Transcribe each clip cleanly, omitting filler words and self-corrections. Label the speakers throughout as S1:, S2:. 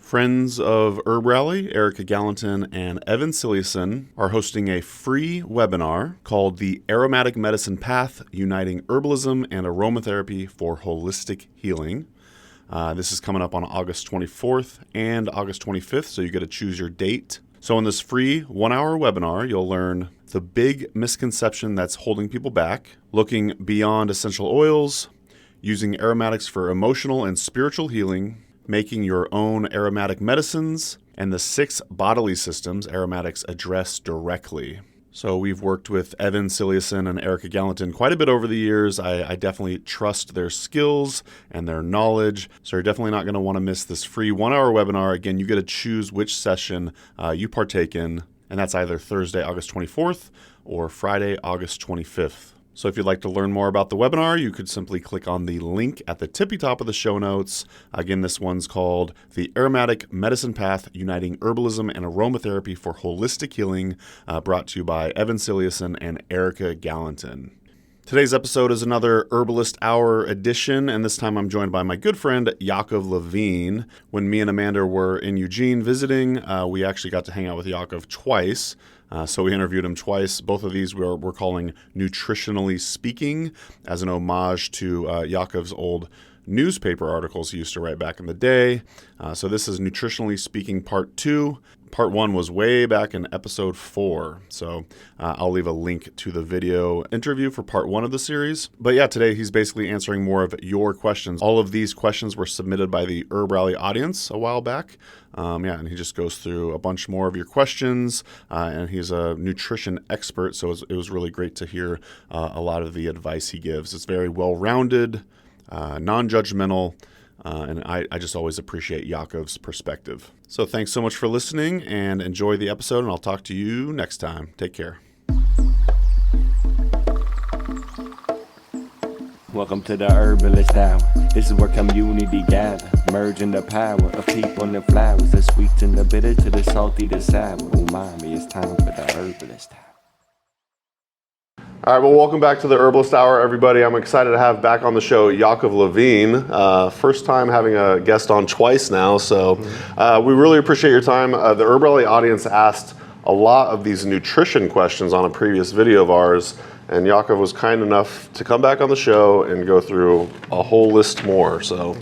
S1: Friends of HerbRally, Erica Gallatin and Evan Silliason, are hosting a free webinar called The Aromatic Medicine Path, Uniting Herbalism and Aromatherapy for Holistic Healing. This is coming up on August 24th and August 25th, so you get to choose your date. So in this free 1-hour webinar, you'll learn the big misconception that's holding people back, looking beyond essential oils, using aromatics for emotional and spiritual healing, making your own aromatic medicines, and the 6 bodily systems aromatics address directly. So we've worked with Evan Silliason and Erica Gallatin quite a bit over the years. I definitely trust their skills and their knowledge. So you're definitely not going to want to miss this free 1-hour webinar. Again, you get to choose which session you partake in, and that's either Thursday, August 24th or Friday, August 25th. So if you'd like to learn more about the webinar, you could simply click on the link at the tippy top of the show notes. Again, this one's called The Aromatic Medicine Path, Uniting Herbalism and Aromatherapy for Holistic Healing, brought to you by Evan Silliason and Erica Gallatin. Today's episode is another Herbalist Hour edition, and this time I'm joined by my good friend, Yaakov Levine. When me and Amanda were in Eugene visiting, we actually got to hang out with Yaakov twice. So we interviewed him twice. Both of these we're calling Nutritionally Speaking as an homage to Yaakov's old newspaper articles he used to write back in the day. So this is Nutritionally Speaking Part 2. Part 1 was way back in episode 4. So I'll leave a link to the video interview for part 1 of the series. But yeah, today he's basically answering more of your questions. All of these questions were submitted by the HerbRally audience a while back. And he just goes through a bunch more of your questions. And he's a nutrition expert, so it was really great to hear a lot of the advice he gives. It's very well-rounded, non-judgmental, and I just always appreciate Yaakov's perspective. So thanks so much for listening, and enjoy the episode, and I'll talk to you next time. Take care.
S2: Welcome to the Herbalist Hour. This is where community gather, merging the power of people and the flowers, the sweet and the bitter to the salty, the sour. Umami, it's time for the Herbalist Hour.
S1: All right, well, welcome back to the Herbalist Hour, everybody. I'm excited to have back on the show Yaakov Levine. First time having a guest on twice now, so we really appreciate your time. The HerbRally audience asked a lot of these nutrition questions on a previous video of ours, and Yaakov was kind enough to come back on the show and go through a whole list more. So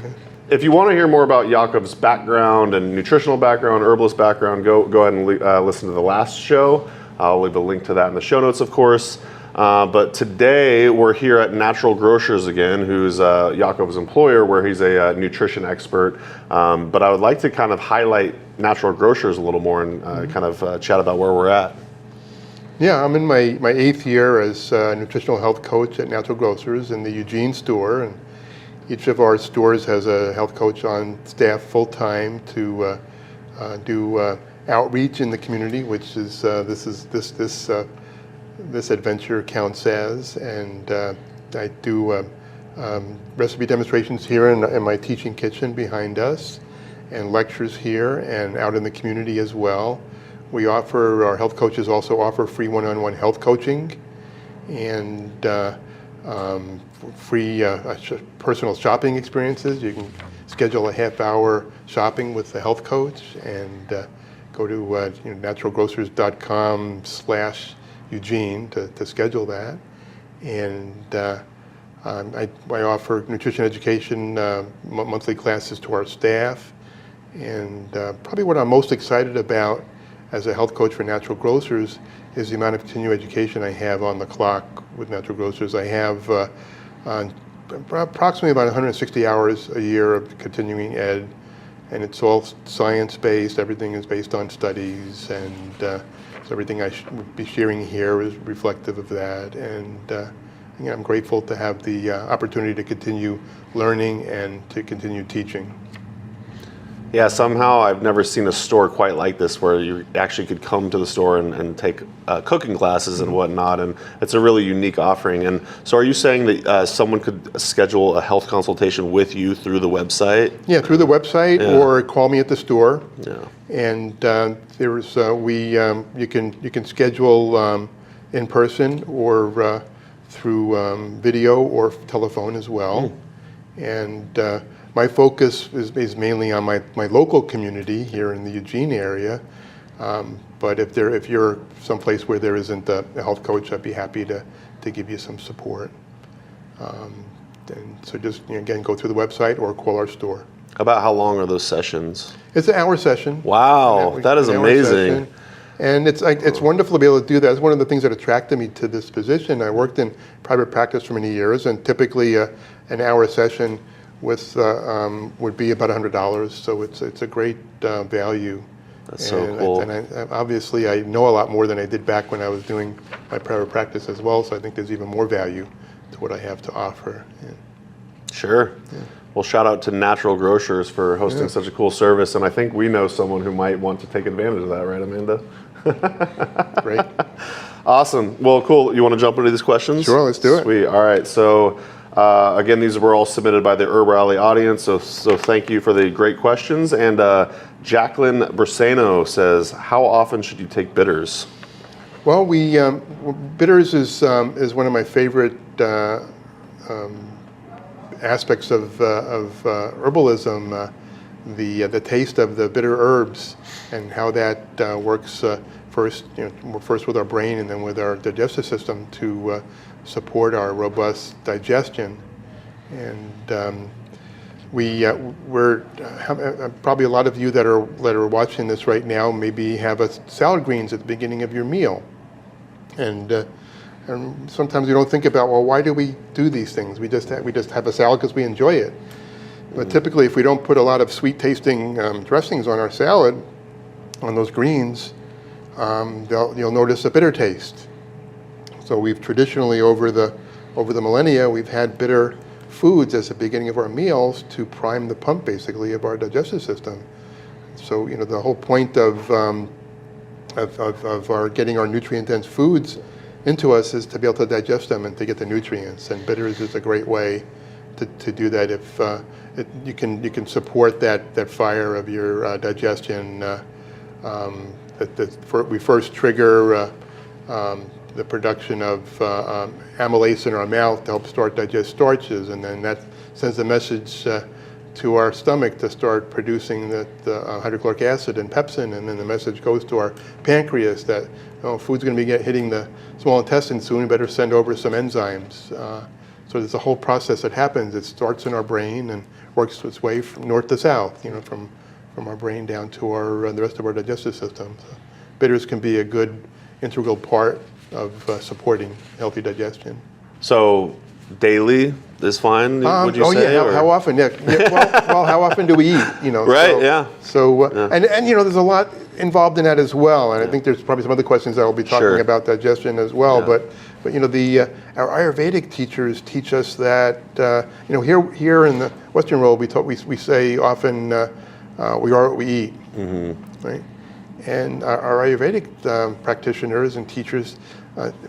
S1: if you want to hear more about Yaakov's background and nutritional background, herbalist background, go ahead and listen to the last show. I'll leave a link to that in the show notes, of course. But today we're here at Natural Grocers again, who's Yaakov's employer, where he's a nutrition expert. But I would like to kind of highlight Natural Grocers a little more and kind of chat about where we're at.
S3: Yeah, I'm in my 8th year as a nutritional health coach at Natural Grocers in the Eugene store, and each of our stores has a health coach on staff full-time to do outreach in the community, which is this adventure counts as, and I do recipe demonstrations here in my teaching kitchen behind us, and lectures here and out in the community as well. Our health coaches also offer free one-on-one health coaching and free personal shopping experiences. You can schedule a half-hour shopping with the health coach and go to naturalgrocers.com/Eugene to schedule that. And I offer nutrition education monthly classes to our staff. And probably what I'm most excited about as a health coach for Natural Grocers is the amount of continuing education I have on the clock with Natural Grocers. I have approximately about 160 hours a year of continuing ed, and it's all science-based. Everything is based on studies, and so everything I should be sharing here is reflective of that. And I'm grateful to have the opportunity to continue learning and to continue teaching.
S1: Yeah, somehow I've never seen a store quite like this where you actually could come to the store and take cooking classes and whatnot, and it's a really unique offering. And so are you saying that someone could schedule a health consultation with you through the website?
S3: Yeah, through the website, or call me at the store.
S1: Yeah.
S3: And there's you can schedule in person or through video or telephone as well. And my focus is mainly on my local community here in the Eugene area. But if you're someplace where there isn't a health coach, I'd be happy to give you some support. And so just again, go through the website or call our store.
S1: About how long are those sessions?
S3: It's an hour session.
S1: Wow, that is amazing.
S3: And it's wonderful to be able to do that. It's one of the things that attracted me to this position. I worked in private practice for many years, and typically an hour session would be about $100. So it's a great value.
S1: That's so cool.
S3: And obviously, I know a lot more than I did back when I was doing my private practice as well. So I think there's even more value to what I have to offer. Yeah.
S1: Sure. Yeah. Well, shout out to Natural Grocers for hosting such a cool service. And I think we know someone who might want to take advantage of that, right, Amanda?
S3: Great.
S1: Awesome. Well, cool. You want to jump into these questions?
S3: Sure, let's do it.
S1: Sweet. All right. So, again, these were all submitted by the HerbRally audience. So thank you for the great questions. And Jacqueline Bersano says, how often should you take bitters?
S3: Well, bitters is one of my favorite aspects of herbalism, the taste of the bitter herbs and how that works first with our brain and then with our digestive system to support our robust digestion. And we're probably a lot of you that are watching this right now maybe have salad greens at the beginning of your meal, and sometimes we don't think about, well, why do we do these things? We just have a salad because we enjoy it. But typically, if we don't put a lot of sweet-tasting dressings on our salad, on those greens, you'll notice a bitter taste. So we've traditionally, over the millennia, we've had bitter foods as the beginning of our meals to prime the pump, basically, of our digestive system. So the whole point of our getting our nutrient-dense foods into us is to be able to digest them and to get the nutrients. And bitters is a great way to do that. If you can support that fire of your digestion. We first trigger the production of amylase in our mouth to help start digest starches, and then that sends a message to our stomach to start producing the hydrochloric acid and pepsin, and then the message goes to our pancreas that food's going to be hitting the small intestine soon. We better send over some enzymes. So there's a whole process that happens. It starts in our brain and works its way from north to south, from our brain down to the rest of our digestive system. So bitters can be a good integral part of supporting healthy digestion.
S1: So daily is fine, would you say?
S3: Yeah. How often? Yeah. Well, how often do we eat?
S1: Right. Yeah.
S3: So and there's a lot involved in that as well. And I think there's probably some other questions that we'll be talking about digestion as well. Yeah. But our Ayurvedic teachers teach us that here in the Western world we say often we are what we eat, right? And our Ayurvedic practitioners and teachers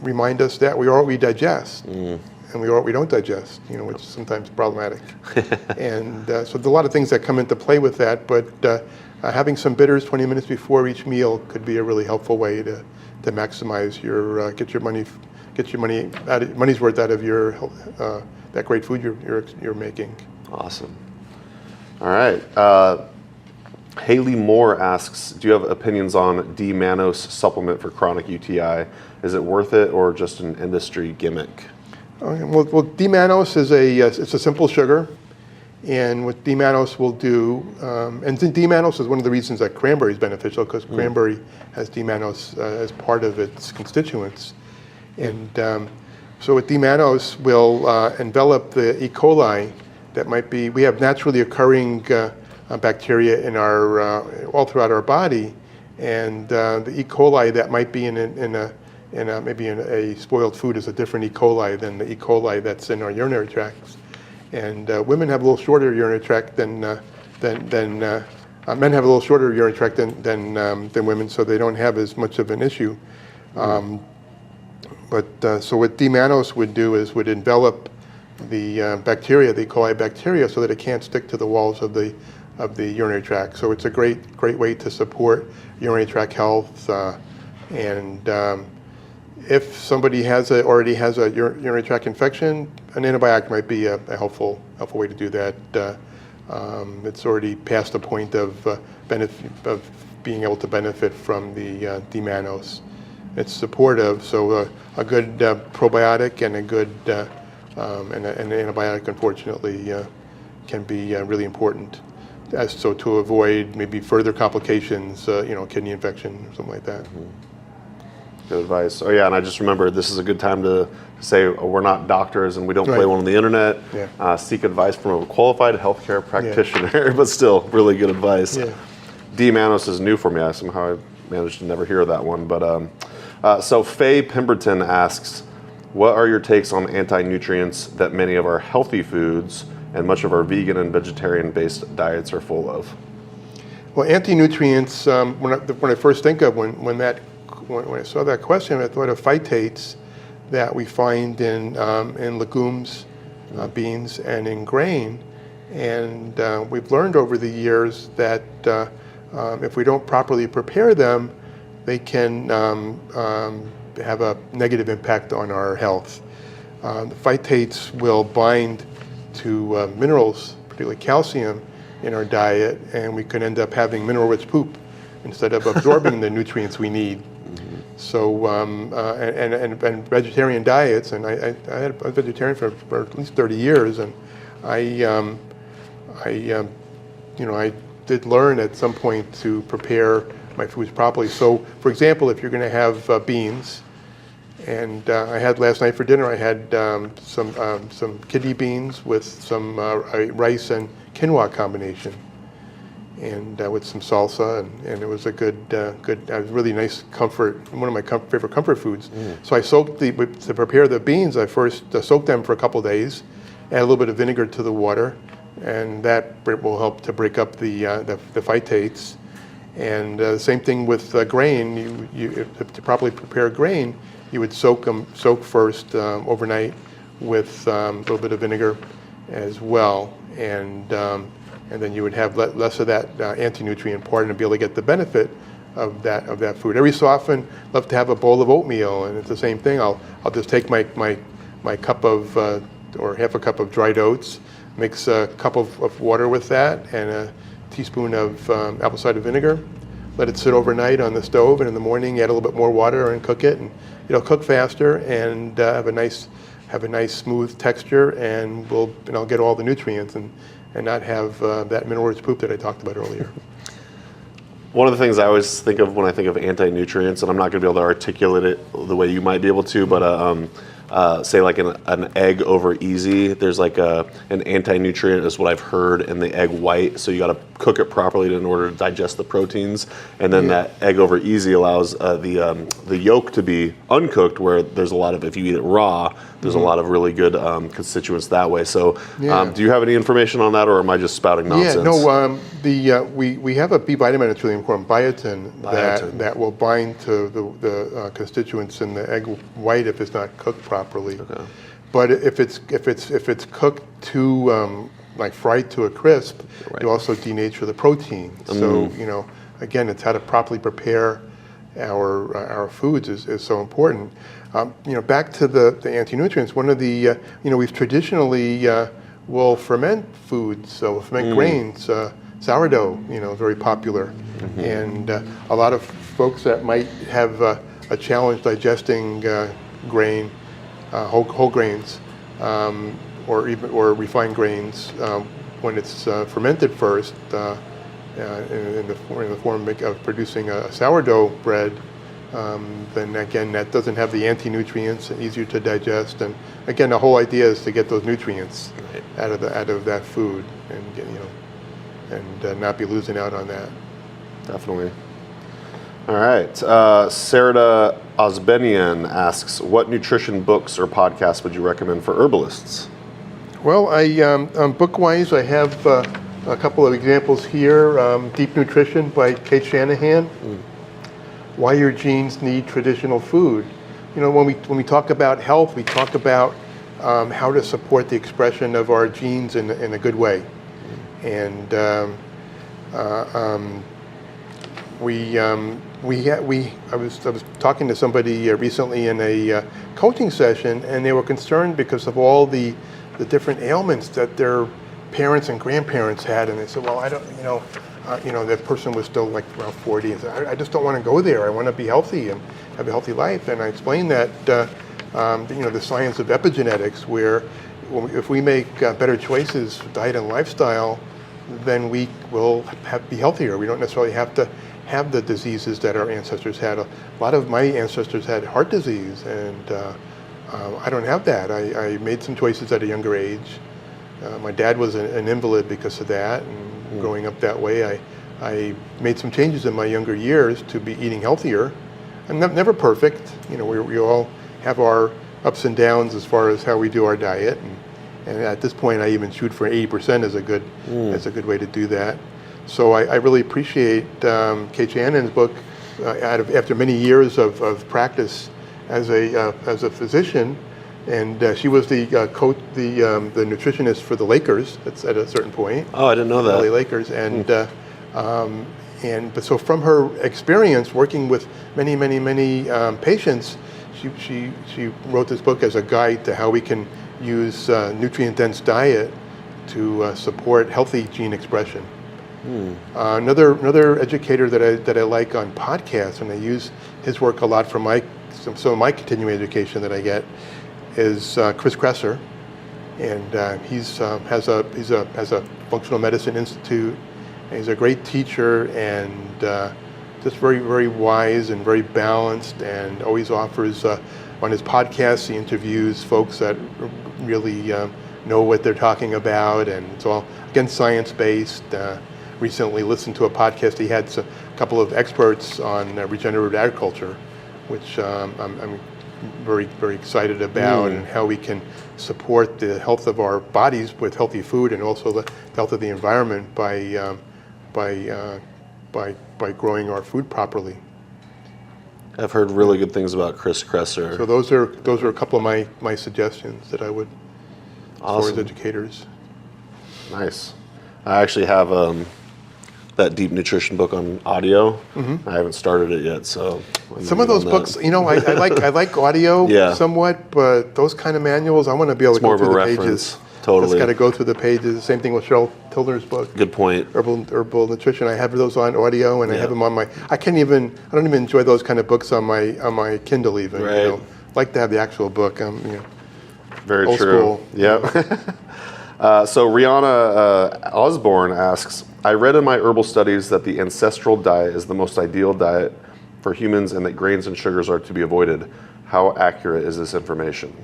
S3: remind us that we are what we digest. And we are what we don't digest, which is sometimes problematic. And so there's a lot of things that come into play with that, but having some bitters 20 minutes before each meal could be a really helpful way to maximize get your money's worth out of your that great food you're making.
S1: Awesome. All right. Haley Moore asks, do you have opinions on D-mannose supplement for chronic UTI? Is it worth it or just an industry gimmick?
S3: Well, D-mannose is it's a simple sugar, and what D-mannose will do, and D-mannose is one of the reasons that cranberry is beneficial, because cranberry has D-mannose as part of its constituents, and so what D-mannose will envelop the E. coli that might be. We have naturally occurring bacteria in all throughout our body, and the E. coli that might be maybe in a spoiled food is a different E. coli than the E. coli that's in our urinary tracts. And women have a little shorter urinary tract than men have a little shorter urinary tract than women, so they don't have as much of an issue. So what D-mannose would do is would envelop the bacteria, the E. coli bacteria, so that it can't stick to the walls of the urinary tract. So it's a great way to support urinary tract health. If somebody already has a urinary tract infection, an antibiotic might be a helpful way to do that. It's already past the point of being able to benefit from the D-mannose. It's supportive, so a good probiotic and a good and an antibiotic, unfortunately, can be really important. So to avoid maybe further complications, kidney infection or something like that.
S1: Good advice. Oh yeah, and I just remembered this is a good time to say we're not doctors and we don't play one on the internet.
S3: Yeah.
S1: Seek advice from a qualified healthcare practitioner, but still really good advice.
S3: Yeah.
S1: D-mannose is new for me. Somehow I managed to never hear that one. But so Faye Pemberton asks, what are your takes on anti-nutrients that many of our healthy foods and much of our vegan and vegetarian-based diets are full of?
S3: Well, anti-nutrients, when I first think of when I saw that question, I thought of phytates that we find in legumes, beans, and in grain. And we've learned over the years that if we don't properly prepare them, they can have a negative impact on our health. The phytates will bind to minerals, particularly calcium, in our diet, and we can end up having mineral-rich poop instead of absorbing the nutrients we need. So, and vegetarian diets, and I was vegetarian for at least 30 years, and I did learn at some point to prepare my foods properly. So, for example, if you're going to have beans, and I had last night for dinner, I had some kidney beans with some rice and quinoa combination, and with some salsa, and it was a good, really nice comfort, one of my favorite comfort foods. So I soaked to prepare the beans, I first soaked them for a couple days, add a little bit of vinegar to the water, and that will help to break up the phytates. And the same thing with grain. To properly prepare grain, you would soak first overnight with a little bit of vinegar as well, and then you would have less of that anti-nutrient part and be able to get the benefit of that food. Every so often, I love to have a bowl of oatmeal, and it's the same thing. I'll just take my cup of or half a cup of dried oats, mix a cup of water with that, and a teaspoon of apple cider vinegar. Let it sit overnight on the stove, and in the morning add a little bit more water and cook it, and it'll cook faster and have a nice smooth texture, and I'll get all the nutrients and not have that mineral-rich poop that I talked about earlier.
S1: One of the things I always think of when I think of anti-nutrients, and I'm not going to be able to articulate it the way you might be able to, but say like an egg over easy, there's like an anti-nutrient is what I've heard in the egg white, so you got to cook it properly in order to digest the proteins, and then that egg over easy allows the yolk to be uncooked, where there's a lot of, if you eat it raw, there's a lot of really good constituents that way. So do you have any information on that, or am I just spouting nonsense?
S3: Yeah, no, we have a B vitamin that's really important, biotin, that will bind to the constituents in the egg white if it's not cooked properly. Okay. But if it's cooked too like fried to a crisp, you also denature the protein. So again, it's how to properly prepare our foods is so important. Back to the anti-nutrients. One of the we've traditionally will ferment foods. So we'll ferment grains. Sourdough, very popular, and a lot of folks that might have a challenge digesting grain, whole grains, or refined grains, when it's fermented first in the form of producing a sourdough bread, then again that doesn't have the anti-nutrients, and easier to digest. And again, the whole idea is to get those nutrients out of that food, and and not be losing out on that.
S1: Definitely. All right. Sarada Osbenian asks, what nutrition books or podcasts would you recommend for herbalists?
S3: Well, book-wise, I have a couple of examples here. Deep Nutrition by Kate Shanahan. Why Your Genes Need Traditional Food. When we talk about health, we talk about how to support the expression of our genes in a good way. And I was talking to somebody recently in a coaching session, and they were concerned because of all the different ailments that their parents and grandparents had, and they said, well, I don't, that person was still like around 40, and said, I just don't want to go there. I want to be healthy and have a healthy life. And I explained that, the science of epigenetics, where if we make better choices, diet and lifestyle, then we will be healthier. We don't necessarily have to have the diseases that our ancestors had. A lot of my ancestors had heart disease, and I don't have that. I made some choices at a younger age. My dad was an invalid because of that, and growing up that way, I made some changes in my younger years to be eating healthier. I'm never perfect. We all have our ups and downs as far as how we do our diet, and at this point, I even shoot for 80% as a good way to do that. So I really appreciate Kate Shannon's book. After many years of practice as a physician, and she was the nutritionist for the Lakers. That's at a certain point.
S1: Oh, I didn't know that.
S3: LA Lakers, but so from her experience working with many patients, she wrote this book as a guide to how we can use nutrient-dense diet to support healthy gene expression. Another educator that I like on podcasts, and I use his work a lot for some of my continuing education that I get, is Chris Kresser, and he's has a functional medicine institute. And he's a great teacher and just very wise and very balanced, and always offers on his podcast he interviews folks that really know what they're talking about, and it's all again science-based. Recently listened to a podcast he had a couple of experts on regenerative agriculture, which I'm very excited about, and how we can support the health of our bodies with healthy food, and also the health of the environment by growing our food properly.
S1: I've heard really good things about Chris Kresser.
S3: So those are a couple of my suggestions that I would for as educators.
S1: Nice. I actually have that deep nutrition book on audio. I haven't started it yet, so
S3: some of those books, I like audio somewhat, but those kind of manuals, I want to be able to go through the pages.
S1: Totally.
S3: Just got to go through the pages. Same thing with Cheryl Tiller's book.
S1: Good point.
S3: Herbal Nutrition. I have those on audio, and I have them on my. I don't even enjoy those kind of books on my Kindle even.
S1: Right.
S3: Like to have the actual book.
S1: Very
S3: old
S1: true.
S3: School.
S1: Yep. So Rihanna Osborne asks, I read in my herbal studies that the ancestral diet is the most ideal diet for humans, and that grains and sugars are to be avoided. How accurate is this information?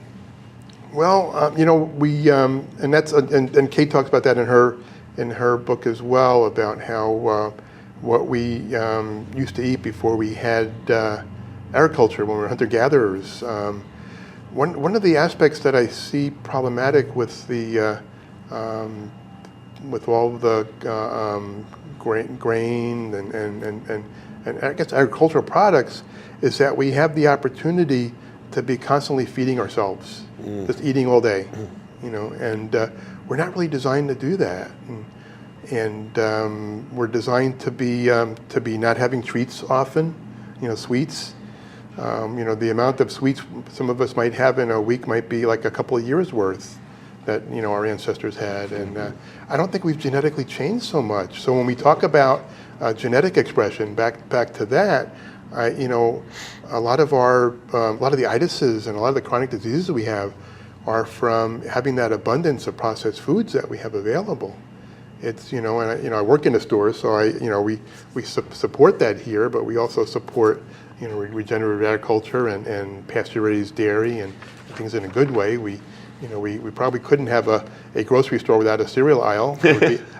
S3: Well, we and that's and Kate talks about that in her book as well, about how what we used to eat before we had agriculture, when we were hunter-gatherers. One of the aspects that I see problematic with the with all of the grain and I guess agricultural products is that we have the opportunity to be constantly feeding ourselves, just eating all day, and we're not really designed to do that. And we're designed to be not having treats often, sweets. The amount of sweets some of us might have in a week might be like a couple of years worth that our ancestors had, and I don't think we've genetically changed so much. So when we talk about genetic expression, back to that, a lot of the itises and a lot of the chronic diseases we have are from having that abundance of processed foods that we have available. It's and I work in a store, so we support that here, but we also support regenerative agriculture and pasture-raised dairy and things in a good way. We probably couldn't have a grocery store without a cereal aisle.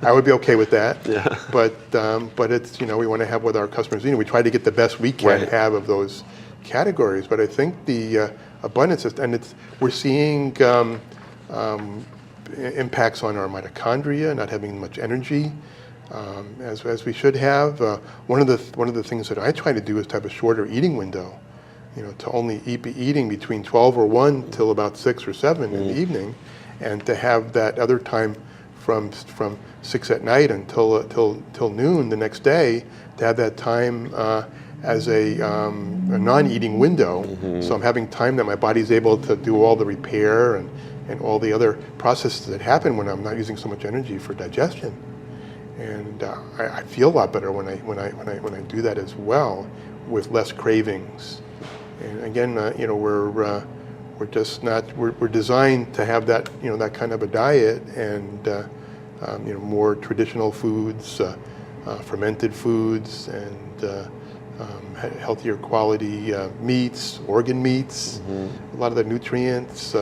S3: I would be okay with that. Yeah. But it's we want to have what our customers we try to get the best we can have of those categories. But I think the abundance we're seeing impacts on our mitochondria, not having much energy as we should have. One of the things that I try to do is to have a shorter eating window. To only be eating between 12 or 1 till about 6 or 7 in the evening, and to have that other time from 6 at night until till noon the next day, to have that time as a non-eating window. So I'm having time that my body's able to do all the repair and all the other processes that happen when I'm not using so much energy for digestion. And I feel a lot better when I do that as well, with less cravings. And again, we're designed to have that that kind of a diet, and more traditional foods, fermented foods, and healthier quality meats, organ meats, a lot of the nutrients.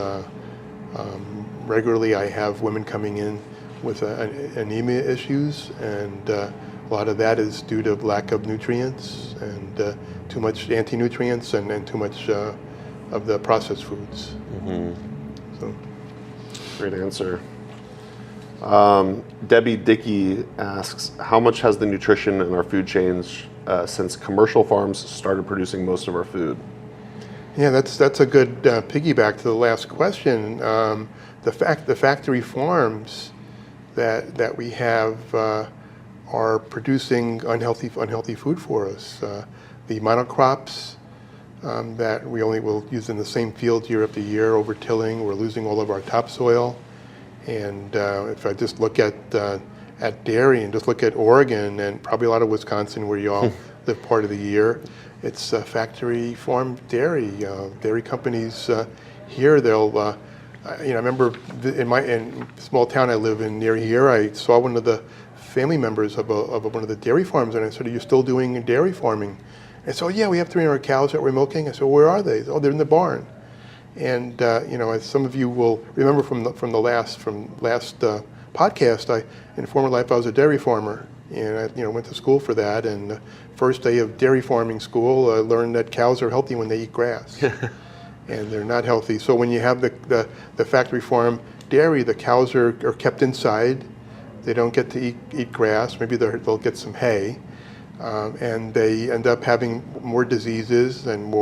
S3: Regularly, I have women coming in with anemia issues, and a lot of that is due to lack of nutrients and too much anti-nutrients and too much of the processed foods. So,
S1: great answer. Debbie Dickey asks, how much has the nutrition in our food changed since commercial farms started producing most of our food?
S3: Yeah, that's a good piggyback to the last question. The factory farms that we have are producing unhealthy food for us. The monocrops that we only will use in the same field year after year, over-tilling, we're losing all of our topsoil. And if I just look at dairy and just look at Oregon and probably a lot of Wisconsin, where you all live part of the year, it's factory farm dairy. Dairy companies here, they'll, I remember in small town I live in near here, I saw one of the family members of one of the dairy farms, and I said, "Are you still doing dairy farming?" And so, yeah, we have 300 cows that we're milking. I said, "Where are they?" "Oh, they're in the barn." And as some of you will remember from last podcast, in former life I was a dairy farmer, and I went to school for that. And the first day of dairy farming school, I learned that cows are healthy when they eat grass, and they're not healthy. So when you have the factory farm dairy, the cows are kept inside. They don't get to eat grass. Maybe they'll get some hay, and they end up having more diseases and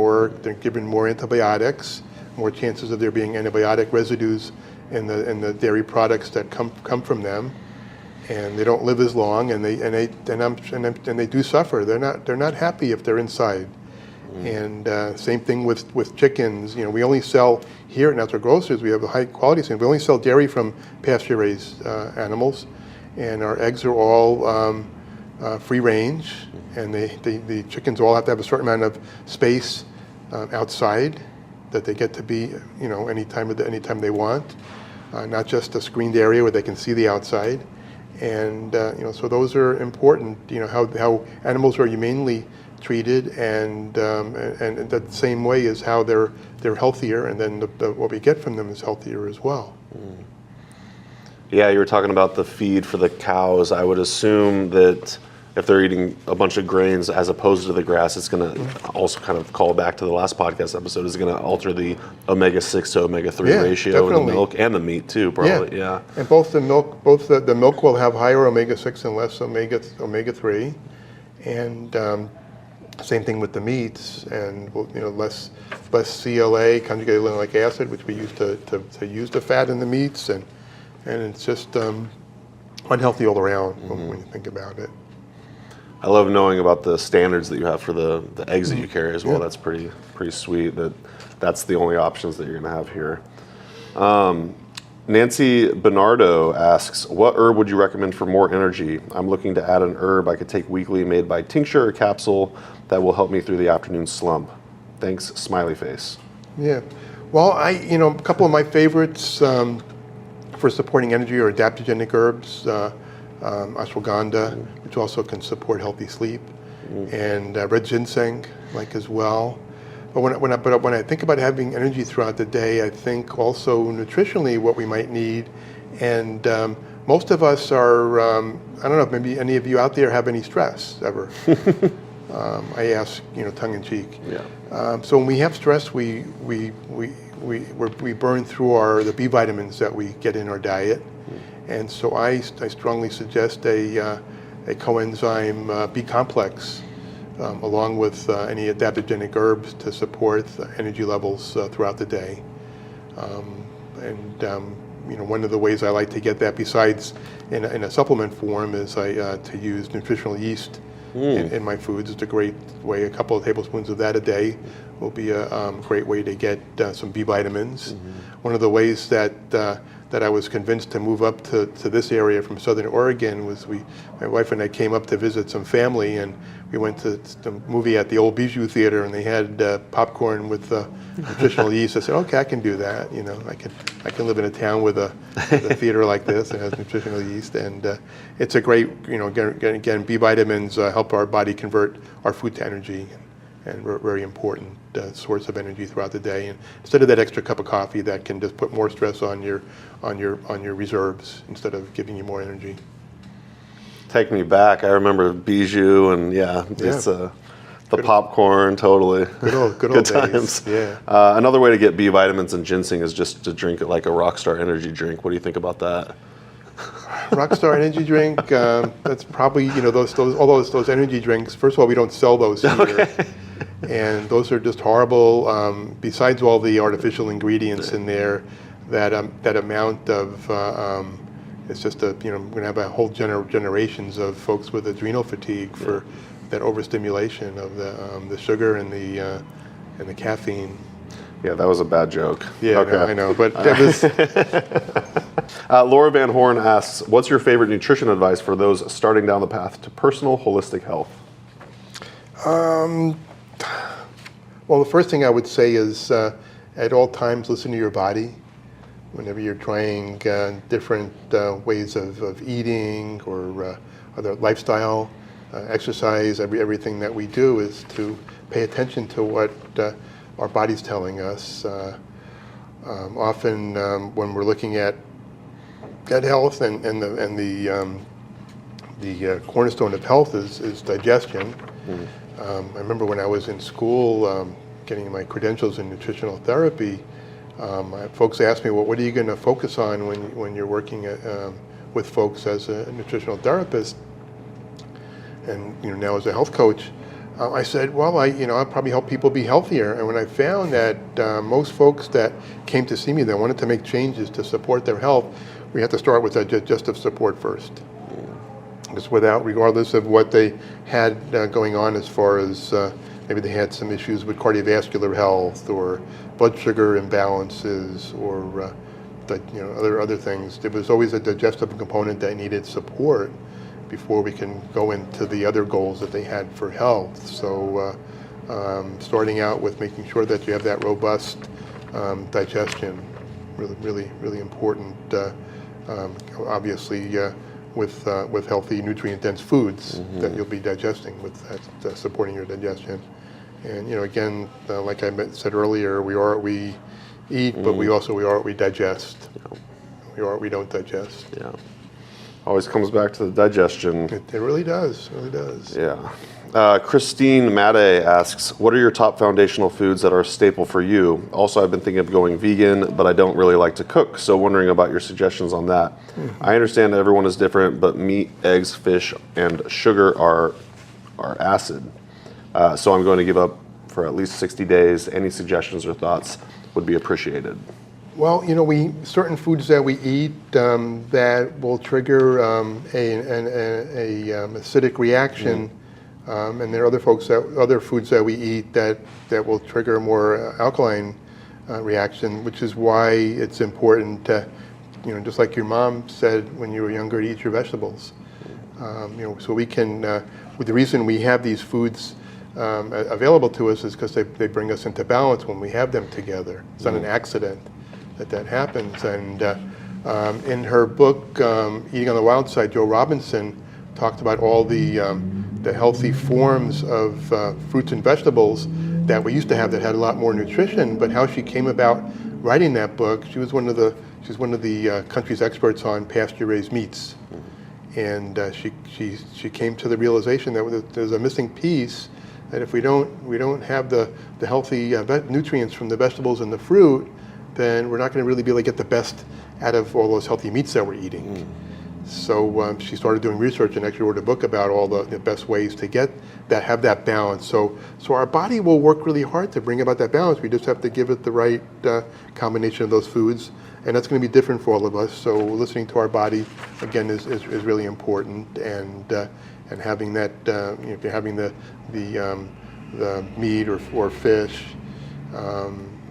S3: they're given more antibiotics, more chances of there being antibiotic residues in the dairy products that come from them, and they don't live as long, and they do suffer. They're not happy if they're inside. And same thing with chickens. We only sell here at Natural Grocers. We have a high quality thing. We only sell dairy from pasture raised animals, and our eggs are all free range, and the chickens all have to have a certain amount of space outside that they get to be, anytime they want, not just a screened area where they can see the outside. And so those are important. How animals are humanely treated, and that same way is how they're healthier, and then what we get from them is healthier as well.
S1: Yeah, you were talking about the feed for the cows. I would assume that if they're eating a bunch of grains as opposed to the grass, it's going to also kind of call back to the last podcast episode. Is going to alter the omega-6 to omega-3 ratio in the milk and the meat too, probably. Yeah. And
S3: both the milk will have higher omega-6 and less omega-3, and same thing with the meats, and less CLA, conjugated linoleic acid, which we use to use the fat in the meats, and it's just unhealthy all around when you think about it.
S1: I love knowing about the standards that you have for the eggs that you carry as well. Yeah. That's pretty sweet. That's the only options that you're going to have here. Nancy Bernardo asks, what herb would you recommend for more energy? I'm looking to add an herb I could take weekly made by tincture or capsule that will help me through the afternoon slump. Thanks, smiley face.
S3: Yeah. Well, a couple of my favorites for supporting energy are adaptogenic herbs. Ashwagandha, which also can support healthy sleep, and red ginseng, as well. But when I think about having energy throughout the day, I think also nutritionally what we might need. And most of us are, I don't know if maybe any of you out there have any stress ever. I ask, tongue in cheek.
S1: Yeah.
S3: So when we have stress, we burn through the B vitamins that we get in our diet. And so I strongly suggest a coenzyme B complex, along with any adaptogenic herbs to support energy levels throughout the day. One of the ways I like to get that, besides in a supplement form, is to use nutritional yeast in my foods. It's a great way. A couple of tablespoons of that a day will be a great way to get some B vitamins. One of the ways that I was convinced to move up to this area from Southern Oregon was my wife and I came up to visit some family, and we went to the movie at the old Bijou Theater, and they had popcorn with nutritional yeast. I said, okay, I can do that. You know, I can live in a town with a theater like this that has nutritional yeast, and it's a great, you know, again, B vitamins help our body convert our food to energy, and very important source of energy throughout the day. And instead of that extra cup of coffee that can just put more stress on your reserves instead of giving you more energy.
S1: Take me back. I remember Bijou, and it's the popcorn, totally.
S3: Good old
S1: times.
S3: days. Yeah.
S1: Another way to get B vitamins and ginseng is just to drink it like a Rockstar energy drink. What do you think about that?
S3: Rockstar energy drink. That's probably, you know, those energy drinks. First of all, we don't sell those here. Okay. And those are just horrible. Besides all the artificial ingredients in there, that amount of it's just we're going to have a whole generations of folks with adrenal fatigue for that overstimulation of the sugar and the caffeine.
S1: Yeah, that was a bad joke.
S3: Yeah, okay. I know, but that was.
S1: Laura Van Horn asks, what's your favorite nutrition advice for those starting down the path to personal holistic health?
S3: Well, the first thing I would say is at all times listen to your body. Whenever you're trying different ways of eating or other lifestyle, exercise, everything that we do is to pay attention to what our body's telling us. Often when we're looking at health and the cornerstone of health is digestion. I remember when I was in school getting my credentials in nutritional therapy, folks asked me, well, what are you going to focus on when you're working with folks as a nutritional therapist? And now as a health coach, I said, well, I'll probably help people be healthier. And when I found that most folks that came to see me that wanted to make changes to support their health, we had to start with digestive support first. Just regardless of what they had going on as far as maybe they had some issues with cardiovascular health or blood sugar imbalances or other things. There was always a digestive component that needed support before we can go into the other goals that they had for health. So starting out with making sure that you have that robust digestion, really important. Obviously, with healthy nutrient-dense foods that you'll be digesting with that, supporting your digestion. And again, like I said earlier, we are what we eat, but we are what we digest. Yeah. We are what we don't digest.
S1: Yeah. Always comes back to the digestion.
S3: It really does. It really does.
S1: Yeah. Christine Madde asks, what are your top foundational foods that are a staple for you? Also, I've been thinking of going vegan, but I don't really like to cook, so wondering about your suggestions on that. I understand that everyone is different, but meat, eggs, fish, and sugar are acid. So I'm going to give up for at least 60 days. Any suggestions or thoughts would be appreciated.
S3: Well, certain foods that we eat that will trigger an acidic reaction, and there are other foods that we eat that will trigger a more alkaline reaction, which is why it's important to, just like your mom said when you were younger, to eat your vegetables. So we can. The reason we have these foods available to us is because they bring us into balance when we have them together. It's not an accident that happens. And in her book, Eating on the Wild Side, Joe Robinson talked about all the healthy forms of fruits and vegetables that we used to have that had a lot more nutrition. But how she came about writing that book, she was one of the country's experts on pasture-raised meats, and she came to the realization that there's a missing piece. That if we don't have the healthy nutrients from the vegetables and the fruit, then we're not going to really be able to get the best out of all those healthy meats that we're eating. So she started doing research and actually wrote a book about all the best ways to have that balance. So our body will work really hard to bring about that balance. We just have to give it the right combination of those foods, and that's going to be different for all of us. So listening to our body, again, is really important. And and having that, if you're having the meat or fish,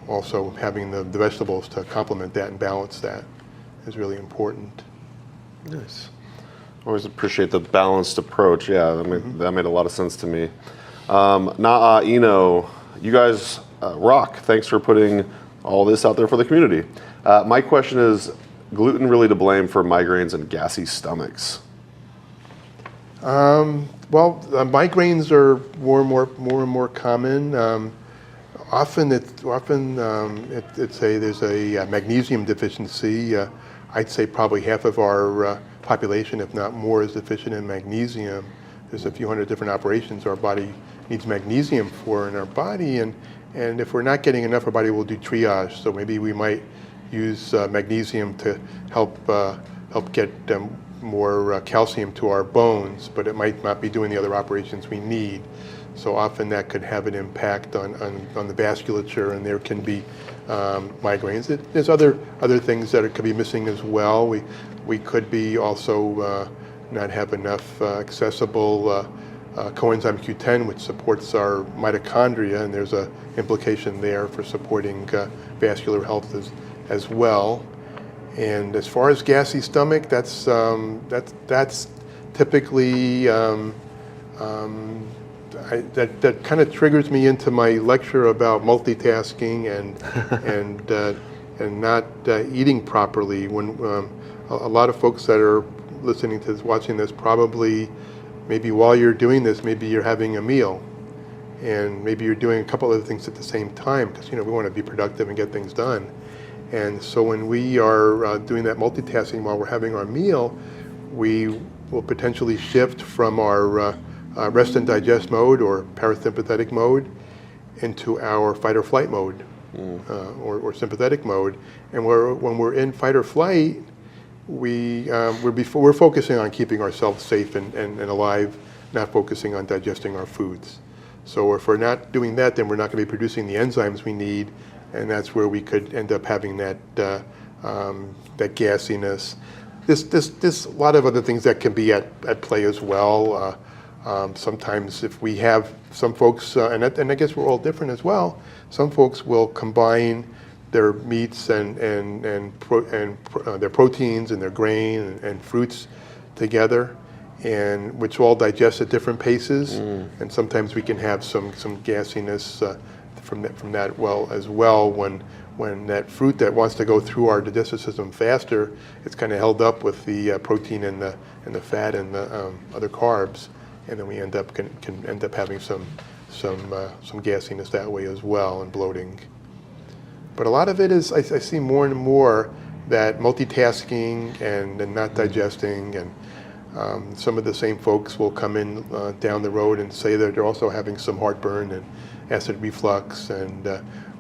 S3: also having the vegetables to complement that and balance that is really important.
S1: Nice. Always appreciate the balanced approach. Yeah, that made a lot of sense to me. You guys rock. Thanks for putting all this out there for the community. My question is, gluten really to blame for migraines and gassy stomachs?
S3: Migraines are more and more common. There's a magnesium deficiency. I'd say probably half of our population, if not more, is deficient in magnesium. There's a few hundred different operations our body needs magnesium for in our body, and if we're not getting enough, our body will do triage. So maybe we might use magnesium to help get more calcium to our bones, but it might not be doing the other operations we need. So often that could have an impact on the vasculature, and there can be migraines. There's other things that could be missing as well. We could be also not have enough accessible coenzyme Q10, which supports our mitochondria, and there's an implication there for supporting vascular health as well. And as far as gassy stomach, that's typically that kind of triggers me into my lecture about multitasking and not eating properly. When a lot of folks that are listening to this, watching this, probably maybe while you're doing this, maybe you're having a meal, and maybe you're doing a couple other things at the same time, because we want to be productive and get things done. And so when we are doing that multitasking while we're having our meal, we will potentially shift from our rest and digest mode or parasympathetic mode into our fight or flight mode or sympathetic mode. And when we're in fight or flight, we're focusing on keeping ourselves safe and alive, not focusing on digesting our foods. So if we're not doing that, then we're not going to be producing the enzymes we need, and that's where we could end up having that gassiness. There's a lot of other things that can be at play as well. Sometimes if we have some folks, and I guess we're all different as well, some folks will combine their meats and their proteins and their grain and fruits together, and which all digest at different paces. And sometimes we can have some gassiness from that as well when that fruit that wants to go through our digestive system faster, it's kind of held up with the protein and the fat and the other carbs, and then we can end up having some gassiness that way as well, and bloating. But a lot of it is, I see more and more that multitasking and not digesting, and some of the same folks will come in down the road and say that they're also having some heartburn and acid reflux, and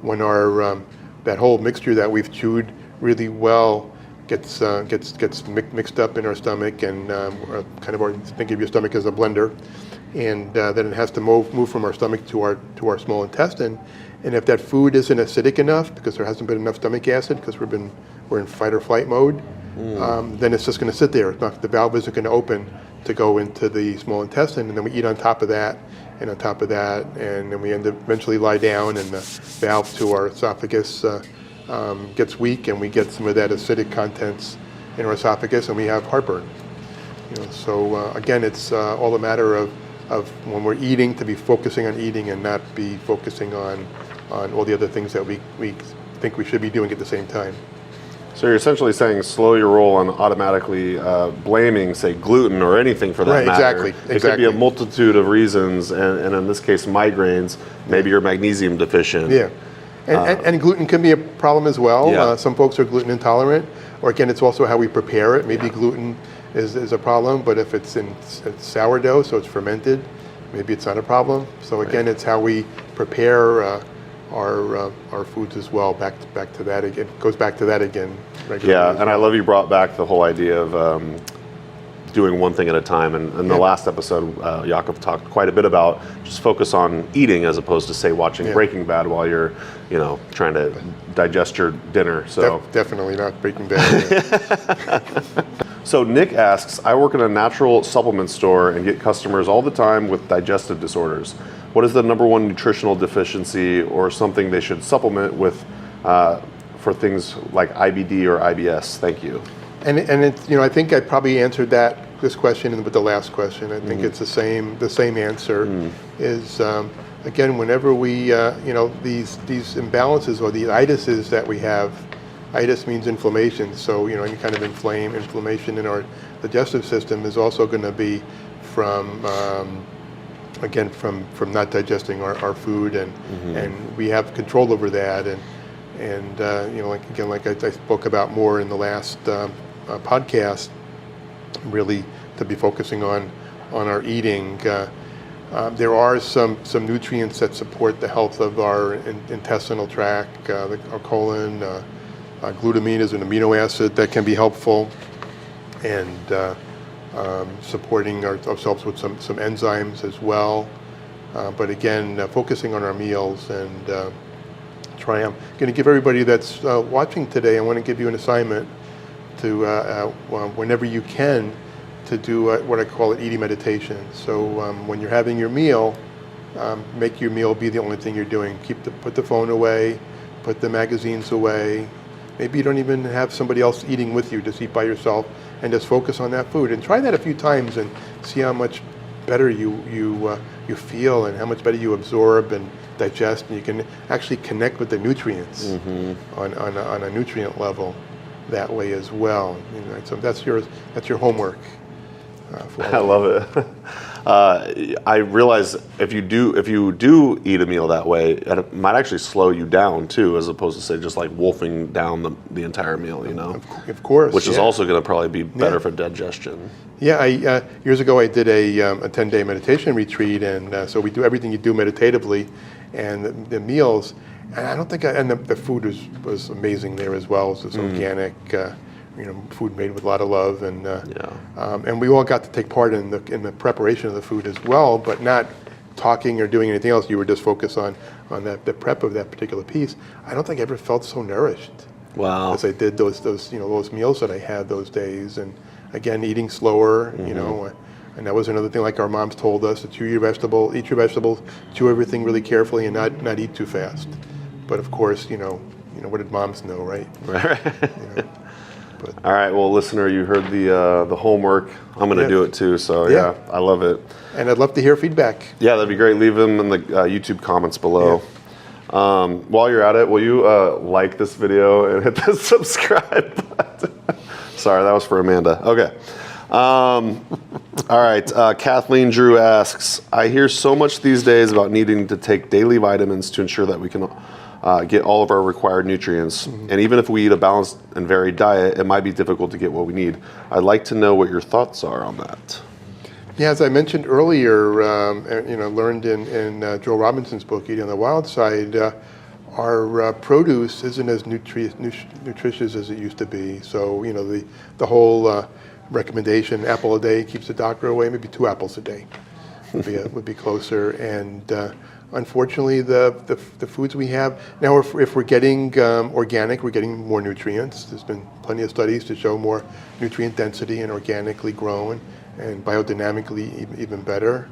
S3: when our that whole mixture that we've chewed really well gets mixed up in our stomach, and think of your stomach as a blender, and then it has to move from our stomach to our small intestine. And if that food isn't acidic enough, because there hasn't been enough stomach acid, because we're in fight or flight mode, then it's just going to sit there. The valve isn't going to open to go into the small intestine, and then we eat on top of that, and on top of that, and then we eventually lie down, and the valve to our esophagus gets weak, and we get some of that acidic contents in our esophagus, and we have heartburn. So again, it's all a matter of when we're eating, to be focusing on eating and not be focusing on all the other things that we think we should be doing at the same time.
S1: So you're essentially saying slow your roll on automatically blaming, say, gluten or anything for that matter.
S3: Exactly.
S1: It could be a multitude of reasons, and in this case, migraines. Maybe you're magnesium deficient.
S3: Yeah, and gluten can be a problem as well.
S1: Yeah.
S3: Some folks are gluten intolerant, or again, it's also how we prepare it. Maybe gluten is a problem, but if it's in sourdough, so it's fermented, maybe it's not a problem. So again, it's how we prepare our foods as well. Back to that again. It goes back to that again.
S1: Yeah, and I love you brought back the whole idea of doing one thing at a time. And in the last episode, Yaakov talked quite a bit about just focus on eating as opposed to, say, watching Breaking Bad while you're, trying to digest your dinner. So
S3: definitely not Breaking Bad.
S1: So Nick asks, I work in a natural supplement store and get customers all the time with digestive disorders. What is the number one nutritional deficiency or something they should supplement with for things like IBD or IBS? Thank you.
S3: And it's, I think I probably answered this question with the last question. I think it's the same answer. Is again, whenever we these imbalances or the itises that we have. Itis means inflammation, so any kind of inflammation in our digestive system is also going to be from from not digesting our food, and we have control over that, and like I spoke about more in the last podcast, really to be focusing on our eating. There are some nutrients that support the health of our intestinal tract, our colon. Glutamine is an amino acid that can be helpful, and supporting ourselves with some enzymes as well. But again, focusing on our meals and I'm going to give everybody that's watching today, I want to give you an assignment to, whenever you can, to do what I call an eating meditation. So when you're having your meal, make your meal be the only thing you're doing. Put the phone away, put the magazines away. Maybe you don't even have somebody else eating with you, just eat by yourself and just focus on that food. And try that a few times and see how much better you feel and how much better you absorb and digest. And you can actually connect with the nutrients on a nutrient level that way as well. So that's your homework.
S1: I love it. I realize if you do eat a meal that way, it might actually slow you down too, as opposed to say just like wolfing down the entire meal.
S3: Of course.
S1: Which is also going to probably be better for digestion.
S3: Yeah, years ago I did a 10-day meditation retreat, and so we do everything you do meditatively, and the meals. And I don't think and the food was amazing there as well. It was organic. Food made with a lot of love, and we all got to take part in the preparation of the food as well, but not talking or doing anything else. You were just focused on the prep of that particular piece. I don't think I ever felt so nourished.
S1: Wow.
S3: As I did those meals that I had those days, and again eating slower. And that was another thing, like our moms told us: to eat your vegetables, chew everything really carefully, and not eat too fast. But of course, what did moms know, right?
S1: Right. All right, well, listener, you heard the homework. I'm going to do it too, so yeah, I love it.
S3: And I'd love to hear feedback.
S1: Yeah, that'd be great. Leave them in the YouTube comments below. Yeah. While you're at it, will you like this video and hit the subscribe button? Sorry, that was for Amanda. Okay. All right, Kathleen Drew asks, I hear so much these days about needing to take daily vitamins to ensure that we can get all of our required nutrients. And even if we eat a balanced and varied diet, it might be difficult to get what we need. I'd like to know what your thoughts are on that.
S3: Yeah, as I mentioned earlier, learned in Joel Robinson's book, Eating on the Wild Side, our produce isn't as nutritious as it used to be. So, the whole recommendation, apple a day keeps the doctor away, maybe 2 apples a day would be closer. And unfortunately, the foods we have now, if we're getting organic, we're getting more nutrients. There's been plenty of studies to show more nutrient density in organically grown, and biodynamically even better.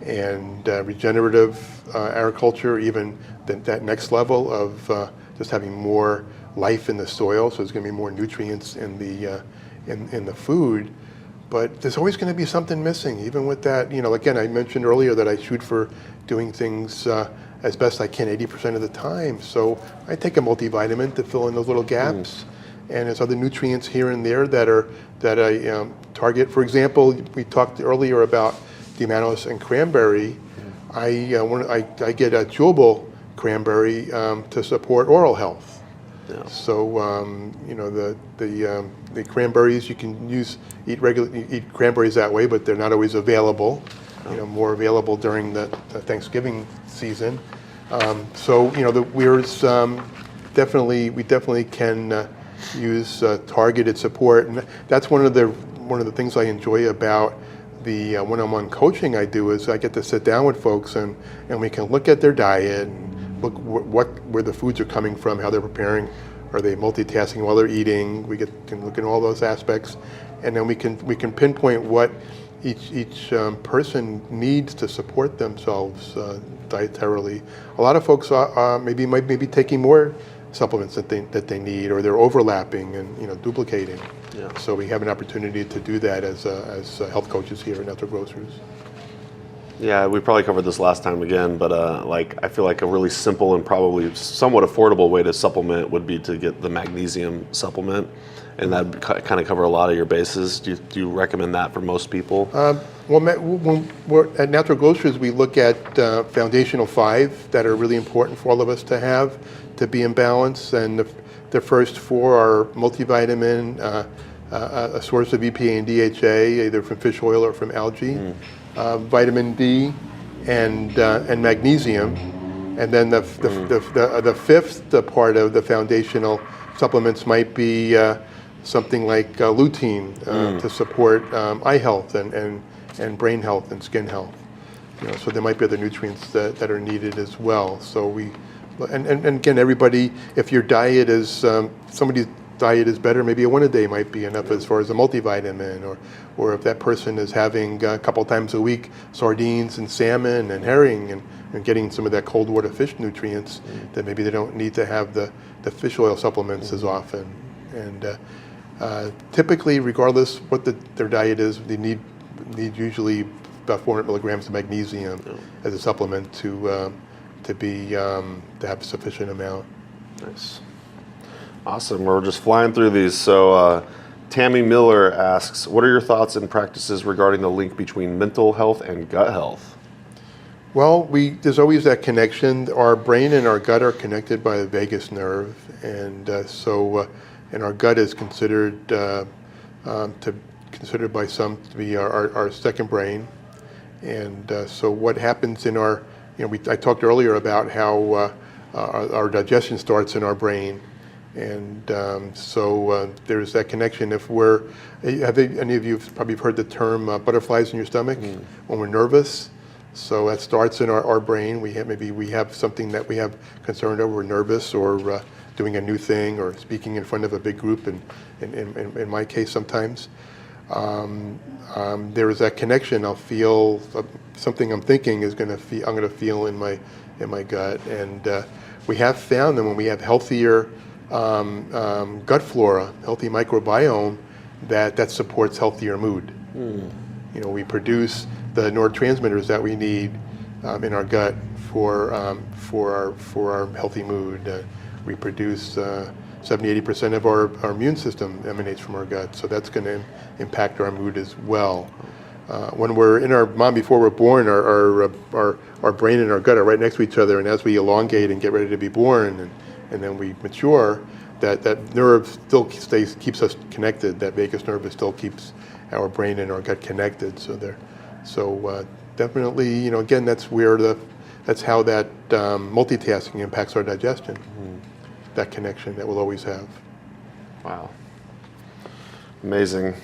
S3: And regenerative agriculture, even that next level of just having more life in the soil, so there's going to be more nutrients in the food. But there's always going to be something missing, even with that. Again, I mentioned earlier that I shoot for doing things as best I can 80% of the time. So I take a multivitamin to fill in those little gaps. And there's other nutrients here and there that I target. For example, we talked earlier about the mannose and cranberry. I get a chewable cranberry to support oral health. Yeah. So the cranberries you can eat cranberries that way, but they're not always available. More available during the Thanksgiving season. We definitely can use targeted support, and that's one of the things I enjoy about the one-on-one coaching I do is I get to sit down with folks and we can look at their diet and look where the foods are coming from, how they're preparing, are they multitasking while they're eating? We can look at all those aspects, and then we can pinpoint what each person needs to support themselves dietarily. A lot of folks might be taking more supplements that they need, or they're overlapping and duplicating.
S1: Yeah.
S3: So we have an opportunity to do that as health coaches here at Natural Grocers.
S1: Yeah, we probably covered this last time again, but I feel like a really simple and probably somewhat affordable way to supplement would be to get the magnesium supplement, and that would kind of cover a lot of your bases. Do you recommend that for most people?
S3: When we're at Natural Grocers, we look at foundational 5 that are really important for all of us to have to be in balance, and the first 4 are multivitamin, a source of EPA and DHA, either from fish oil or from algae. Vitamin D, and magnesium, and then the 5th part of the foundational supplements might be something like lutein to support eye health and brain health and skin health. So there might be other nutrients that are needed as well. So and again, everybody, if your diet is somebody's diet is better, maybe a 1-a-day might be enough as far as a multivitamin, or if that person is having a couple times a week sardines and salmon and herring and getting some of that cold water fish nutrients, then maybe they don't need to have the fish oil supplements as often. And typically, regardless what their diet is, they need usually about 400 milligrams of magnesium as a supplement to have a sufficient amount.
S1: Nice. Awesome. We're just flying through these. So Tammy Miller asks, what are your thoughts and practices regarding the link between mental health and gut health?
S3: Well, there's always that connection. Our brain and our gut are connected by the vagus nerve, and and our gut is considered by some to be our second brain. And so what happens in our, I talked earlier about how our digestion starts in our brain. And so there's that connection. Have any of you probably heard the term butterflies in your stomach when we're nervous? So that starts in our brain. We have something that we have concern over, we're nervous, or doing a new thing, or speaking in front of a big group. In my case, sometimes there is that connection. I'll feel something I'm thinking I'm going to feel in my gut. And we have found that when we have healthier gut flora, healthy microbiome, that supports healthier mood. We produce the neurotransmitters that we need in our gut for our healthy mood. We produce 70-80% of our immune system emanates from our gut, so that's going to impact our mood as well. When we're in our mom before we're born, our brain and our gut are right next to each other, and as we elongate and get ready to be born, and then we mature, that nerve still keeps us connected. That vagus nerve still keeps our brain and our gut connected. So definitely, again, that's how that multitasking impacts our digestion. That connection that we'll always have.
S1: Wow. Amazing.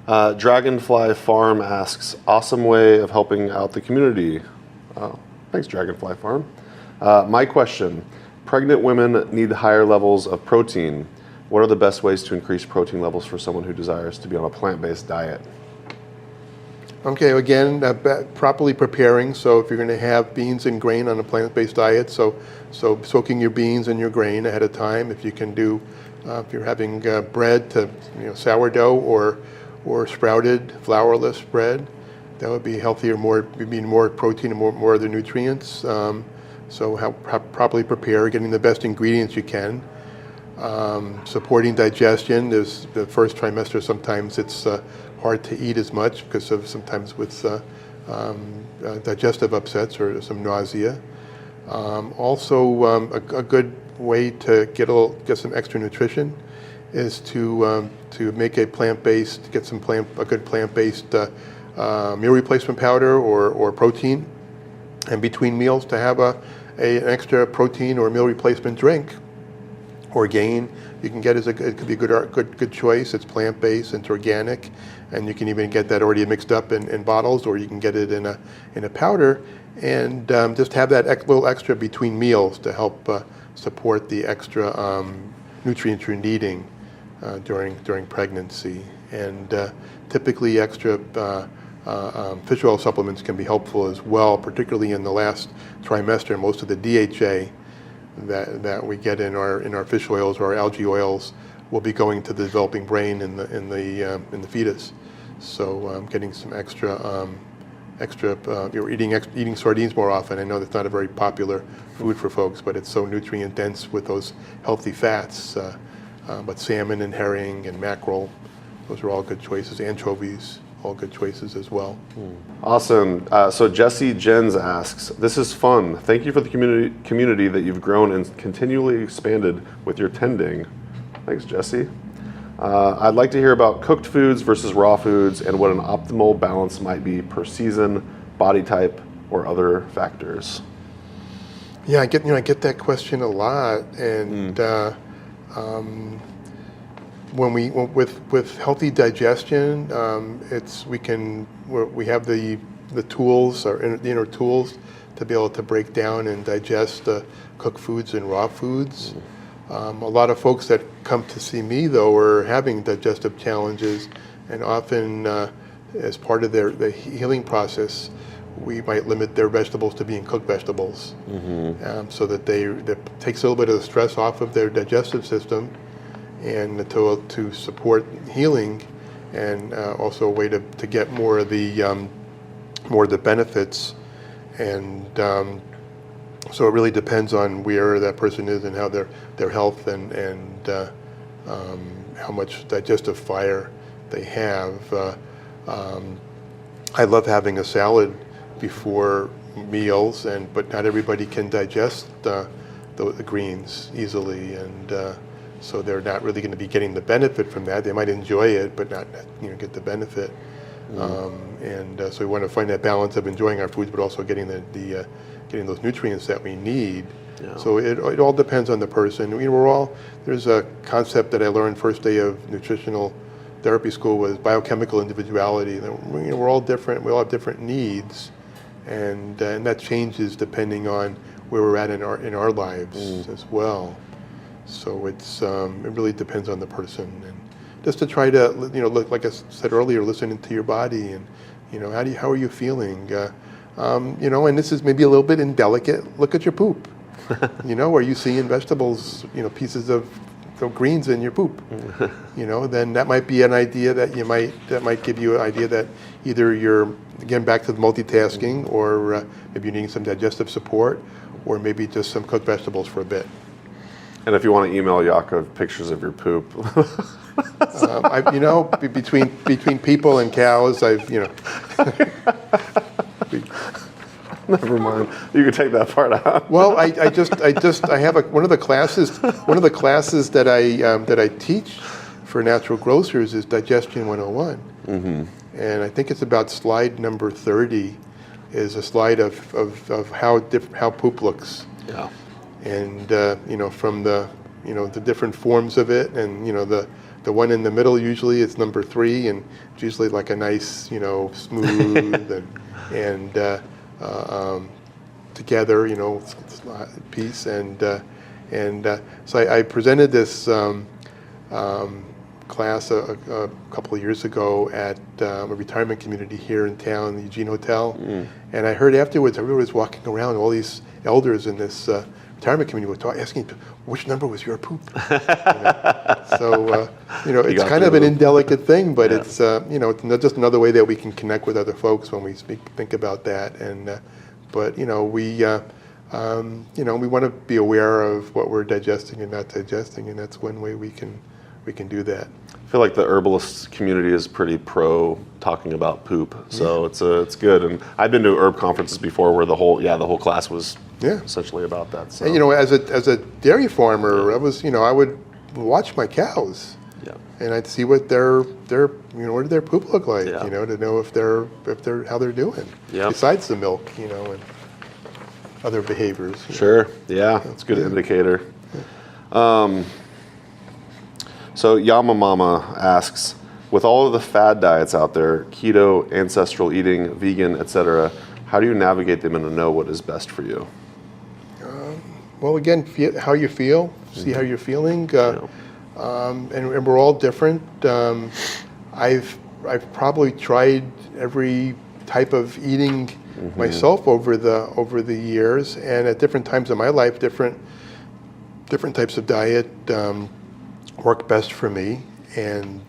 S1: Dragonfly Farm asks, awesome way of helping out the community. Oh, thanks, Dragonfly Farm. My question, pregnant women need higher levels of protein. What are the best ways to increase protein levels for someone who desires to be on a plant-based diet?
S3: Okay, again, properly preparing. So if you're going to have beans and grain on a plant-based diet, so soaking your beans and your grain ahead of time. If you can do, if you're having bread to sourdough or sprouted flourless bread, that would be healthier, more protein and more other nutrients. So how properly prepare, getting the best ingredients you can. Supporting digestion. There's the first trimester, sometimes it's hard to eat as much because of sometimes with digestive upsets or some nausea. Also, a good way to get some extra nutrition is to make a plant-based, a good plant-based meal replacement powder or protein, and between meals to have an extra protein or meal replacement drink or gain. You can get it could be a good choice. It's plant-based, it's organic, and you can even get that already mixed up in bottles, or you can get it in a powder, and just have that little extra between meals to help support the extra nutrients you're needing during pregnancy. And typically extra fish oil supplements can be helpful as well, particularly in the last trimester. Most of the DHA that we get in our fish oils or our algae oils will be going to the developing brain in the fetus. So getting some extra. You're eating sardines more often. I know that's not a very popular food for folks, but it's so nutrient dense with those healthy fats. But salmon and herring and mackerel, those are all good choices. Anchovies, all good choices as well.
S1: Awesome. So Jesse Jens asks, "This is fun. Thank you for the community that you've grown and continually expanded with your tending." Thanks, Jesse. I'd like to hear about cooked foods versus raw foods and what an optimal balance might be per season, body type, or other factors.
S3: Yeah, I get that question a lot, and with healthy digestion, we have the tools, our inner tools, to be able to break down and digest cooked foods and raw foods. A lot of folks that come to see me, though, are having digestive challenges, and often as part of the healing process, we might limit their vegetables to being cooked vegetables, so that that takes a little bit of the stress off of their digestive system, and to support healing, and also a way to get more of the benefits. And so it really depends on where that person is and how their health and how much digestive fire they have. I love having a salad before meals, but not everybody can digest the greens easily, and so they're not really going to be getting the benefit from that. They might enjoy it, but not get the benefit. So we want to find that balance of enjoying our foods, but also getting getting those nutrients that we need. Yeah. So it all depends on the person. There's a concept that I learned first day of nutritional therapy school was biochemical individuality. We're all different. We all have different needs, and that changes depending on where we're at in our lives as well. So it really depends on the person, and just to try to look, like I said earlier, listening to your body, and how are you feeling? And this is maybe a little bit indelicate. Look at your poop. Are you seeing vegetables? Pieces of greens in your poop. Then that might be an idea that might give you an idea that either you're again back to the multitasking, or maybe you're needing some digestive support, or maybe just some cooked vegetables for a bit.
S1: And if you want to email Yaakov pictures of your poop.
S3: Between people and cows,
S1: Never mind. You can take that part out.
S3: Well, I have one of the classes that I teach for natural grocers is Digestion 101. And I think it's about slide number 30 is a slide of how poop looks.
S1: Yeah.
S3: And from the different forms of it, and the one in the middle usually is number 3, and it's usually like a nice smooth and together piece, and so I presented this class a couple of years ago at a retirement community here in town, the Eugene Hotel, and I heard afterwards everybody was walking around, all these elders in this retirement community were asking which number was your poop. So it's kind of an indelicate thing, but it's it's just another way that we can connect with other folks when we think about that. And but we want to be aware of what we're digesting and not digesting, and that's one way we can do that.
S1: I feel like the herbalist community is pretty pro talking about poop, so it's good. And I've been to herb conferences before where the whole class was essentially about that. So.
S3: And as a dairy farmer, I would watch my cows, and I'd see what what did their poop look like, to know if they're how they're doing. Besides the milk, and other behaviors.
S1: Sure. Yeah, that's a good indicator. So Yamamama asks, with all of the fad diets out there, keto, ancestral eating, vegan, etc., how do you navigate them and know what is best for you?
S3: Well, again, how you feel, see how you're feeling. and we're all different. I've probably tried every type of eating myself over the years, and at different times in my life, different types of diet work best for me. And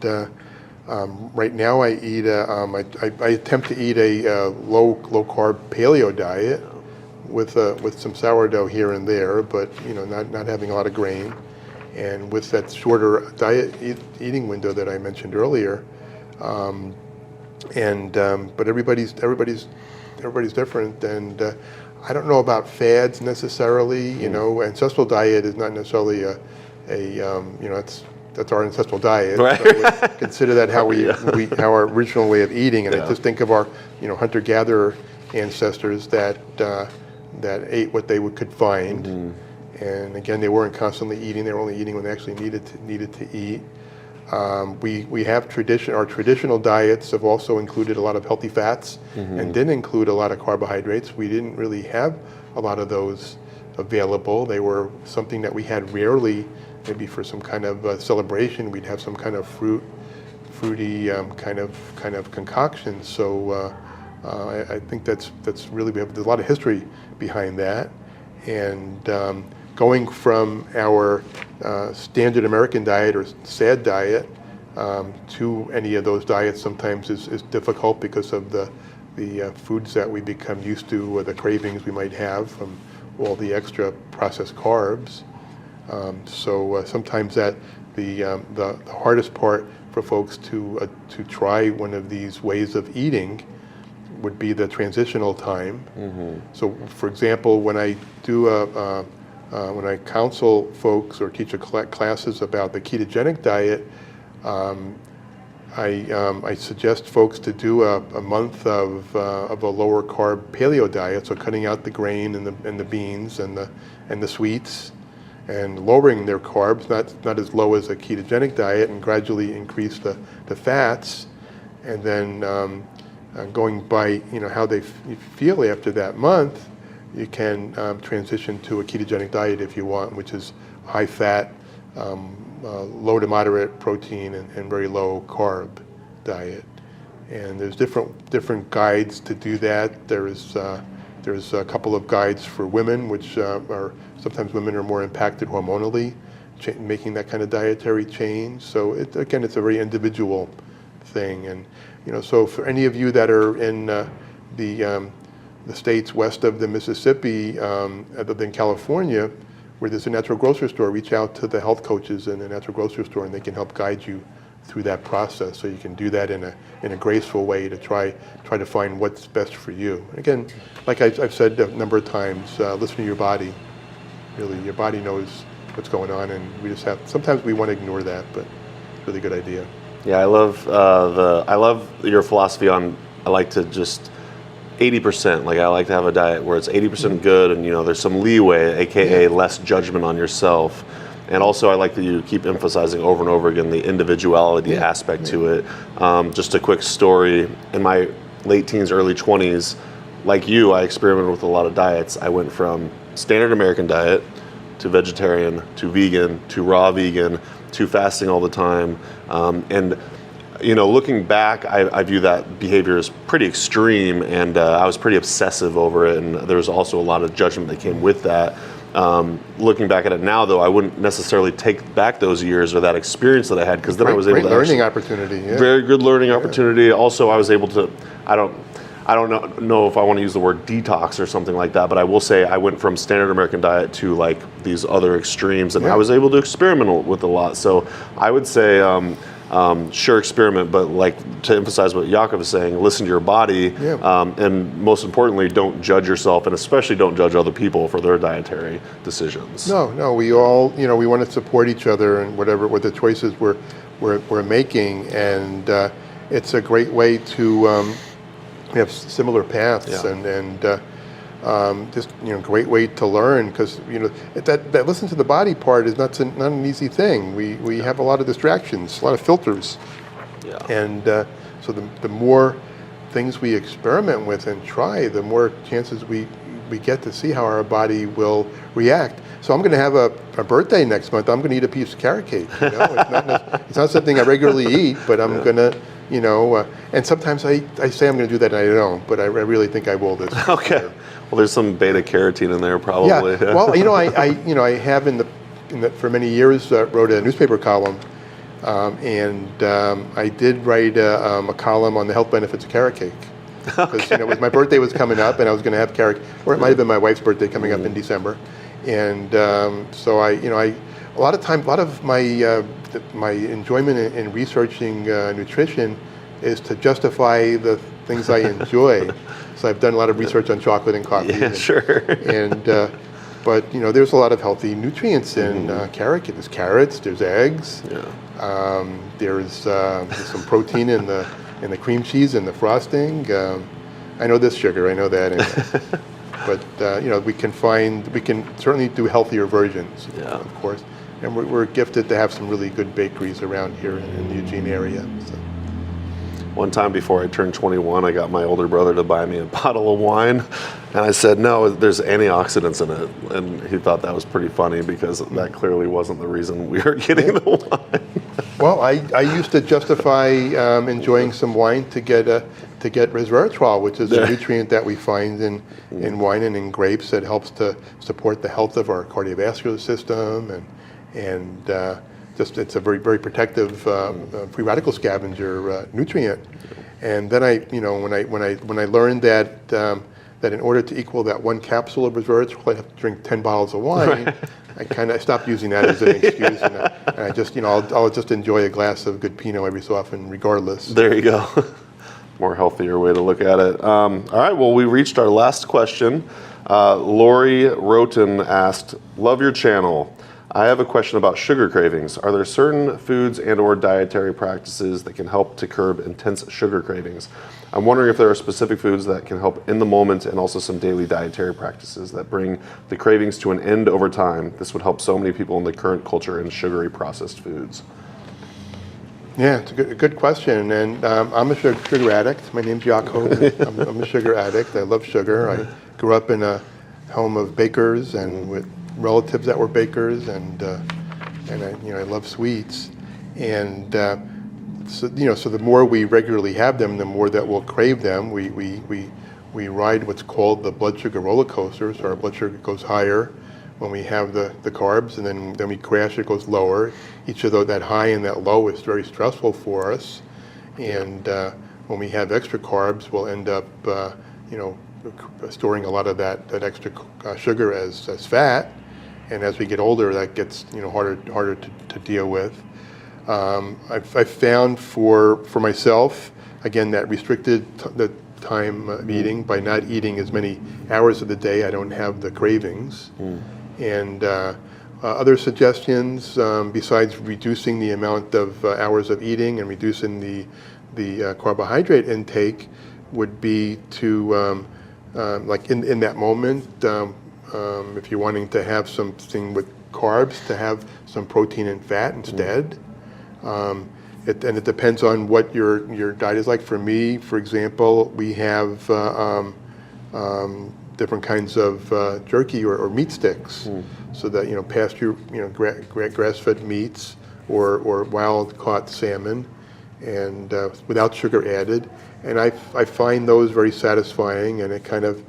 S3: right now, I eat I attempt to eat a low carb paleo diet with some sourdough here and there, but not having a lot of grain, and with that shorter diet eating window that I mentioned earlier. But everybody's different, and I don't know about fads necessarily. Ancestral diet is not necessarily that's our ancestral diet.
S1: Right.
S3: So we consider that how how our original way of eating, and I just think of our hunter-gatherer ancestors that ate what they could find, and again, they weren't constantly eating; they were only eating when they actually needed to eat. We have our traditional diets have also included a lot of healthy fats and didn't include a lot of carbohydrates. We didn't really have a lot of those available. They were something that we had rarely. Maybe for some kind of celebration, we'd have some kind of fruity kind of concoction. So I think that's really, there's a lot of history behind that, and going from our standard American diet or SAD diet to any of those diets sometimes is difficult because of the foods that we become used to, or the cravings we might have from all the extra processed carbs. So sometimes that the hardest part for folks to try one of these ways of eating would be the transitional time. So, for example, when I do when I counsel folks or teach classes about the ketogenic diet, I suggest folks to do a month of a lower carb paleo diet, so cutting out the grain and the beans and the sweets, and lowering their carbs, not as low as a ketogenic diet, and gradually increase the fats, and then going by how they feel after that month, you can transition to a ketogenic diet if you want, which is high fat, low to moderate protein, and very low carb diet. And there's different guides to do that. There's a couple of guides for women, which are sometimes women are more impacted hormonally, making that kind of dietary change. So it's a very individual thing. And so for any of you that are in the states west of the Mississippi, other than California, where there's a natural grocery store, reach out to the health coaches in the natural grocery store, and they can help guide you through that process. So you can do that in a graceful way to try to find what's best for you. And again, like I've said a number of times, listen to your body. Really, your body knows what's going on, and sometimes we want to ignore that, but it's a really good idea.
S1: Yeah, I love your philosophy on, I like to just 80%. Like, I like to have a diet where it's 80% good, and there's some leeway, aka less judgment on yourself. And also, I like that you keep emphasizing over and over again the individuality aspect to it. Just a quick story: in my late teens, early 20s, like you, I experimented with a lot of diets. I went from standard American diet to vegetarian to vegan to raw vegan to fasting all the time. And looking back, I view that behavior as pretty extreme, and I was pretty obsessive over it, and there was also a lot of judgment that came with that. Looking back at it now, though, I wouldn't necessarily take back those years or that experience that I had, because then I was able to
S3: learning opportunity. Yeah.
S1: Very good learning opportunity. Also, I was able to, I don't know if I want to use the word detox or something like that, but I will say I went from standard American diet to like these other extremes, and I was able to experiment with a lot. So I would say, sure, experiment, but like to emphasize what Yaakov is saying, listen to your body, and most importantly, don't judge yourself, and especially don't judge other people for their dietary decisions. No, we all, we want to support each other and what the choices we're making, and it's a great way to have similar paths, and just great way to learn, because that listen to the body part is not an easy thing. We have a lot of distractions, a lot of filters, and so the more things we experiment with and try, the more chances we
S3: we get to see how our body will react. So I'm going to have a birthday next month. I'm going to eat a piece of carrot cake. You know? It's not something I regularly eat, but I'm going to, you know, and sometimes I say I'm going to do that and I don't, but I really think I will this
S1: Okay.
S3: year.
S1: Well, there's some beta carotene in there probably.
S3: Yeah. Well, you know, I have for many years wrote a newspaper column, and I did write a column on the health benefits of carrot cake. Because you know, my birthday was coming up, and I was going to have carrot, or it might have been my wife's birthday coming up in December, and so a lot of my enjoyment in researching nutrition is to justify the things I enjoy. So I've done a lot of research on chocolate and coffee.
S1: Yeah, sure.
S3: But you know, there's a lot of healthy nutrients in carrot. There's carrots. There's eggs.
S1: Yeah.
S3: There's some protein in the cream cheese and the frosting. I know this sugar. I know that. But you know, we can certainly do healthier versions.
S1: Yeah.
S3: Of course. And we're gifted to have some really good bakeries around here in the Eugene area. So.
S1: One time before I turned 21, I got my older brother to buy me a bottle of wine, and I said, no, there's antioxidants in it. And he thought that was pretty funny because that clearly wasn't the reason we were getting the wine.
S3: Well, I used to justify enjoying some wine to get resveratrol, which is a nutrient that we find in wine and in grapes that helps to support the health of our cardiovascular system, and just it's a very, very protective free radical scavenger nutrient. And then when I learned that in order to equal that one capsule of resveratrol, I have to drink 10 bottles of wine. Right. I stopped using that as an excuse, and I just I'll just enjoy a glass of good Pinot every so often, regardless.
S1: There you go. More healthier way to look at it. All right. Well, we reached our last question. Lori Roten asked, "Love your channel. I have a question about sugar cravings. Are there certain foods and/or dietary practices that can help to curb intense sugar cravings? I'm wondering if there are specific foods that can help in the moment and also some daily dietary practices that bring the cravings to an end over time. This would help so many people in the current culture in sugary processed foods."
S3: Yeah, it's a good question. And I'm a sugar addict. My name's Yaakov. I'm a sugar addict. I love sugar. I grew up in a home of bakers and with relatives that were bakers, and I love sweets, and so the more we regularly have them, the more that we'll crave them. We ride what's called the blood sugar roller coaster. So our blood sugar goes higher when we have the carbs, and then we crash. It goes lower. Each of those, that high and that low, is very stressful for us, and when we have extra carbs, we'll end up storing a lot of that extra sugar as fat. And as we get older, that gets harder to deal with. I've found for myself, again, that restricted the time eating, by not eating as many hours of the day, I don't have the cravings. And other suggestions, besides reducing the amount of hours of eating and reducing the carbohydrate intake, would be to like in that moment. If you're wanting to have something with carbs, to have some protein and fat instead. It depends on what your diet is like. For me, for example, we have different kinds of jerky or meat sticks, so that pasture, grass-fed meats or wild-caught salmon, and without sugar added. And I find those very satisfying, and it kind of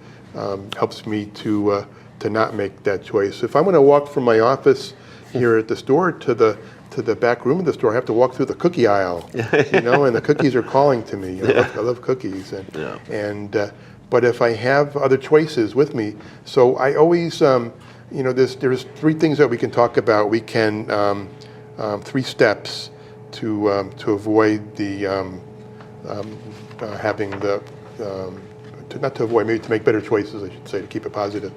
S3: helps me to not make that choice. If I'm going to walk from my office here at the store to the back room of the store, I have to walk through the cookie aisle, and the cookies are calling to me. I love cookies, but if I have other choices with me, so I always, there's three things that we can talk about. We can 3 steps to avoid the having the not to avoid, maybe to make better choices, I should say, to keep it positive.